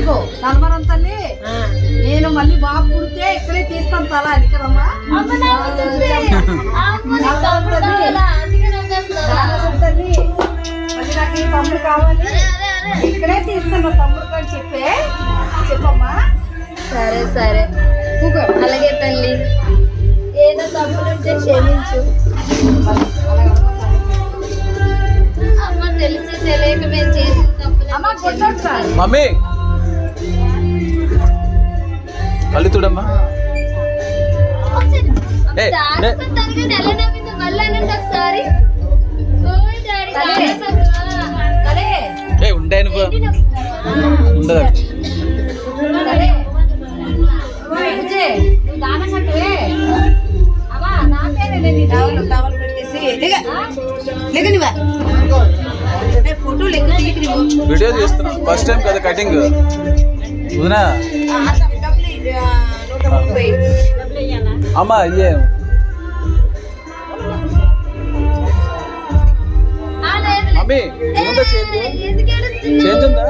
ఇదిగో ధర్మరం తల్లి నేను మళ్ళీ బాబు పుడితే ఇక్కడే తీస్తాను తల అని కదమ్మా. తల్లి మళ్ళీ నాకు ఈ తమ్ముడు కావాలి, ఇక్కడే తీస్తాను తమ్ముడు అని చెప్పమ్మా. సరే సరే అలాగే తల్లి, ఏదో తప్పులుంటే క్షమించు. అమ్మ తెలిసి తెలియక మేము చేసిన తప్పులు. మమ్మీ కళ్ళు చూడమ్మా. ఒకసారి ఉండే నువ్వు ఉండదు. వీడియో చేస్తున్నా ఫస్ట్ టైం కదా కటింగ్ వదినా. అమ్మా అయ్యే మమ్మీ చేంజ్ ఉందా?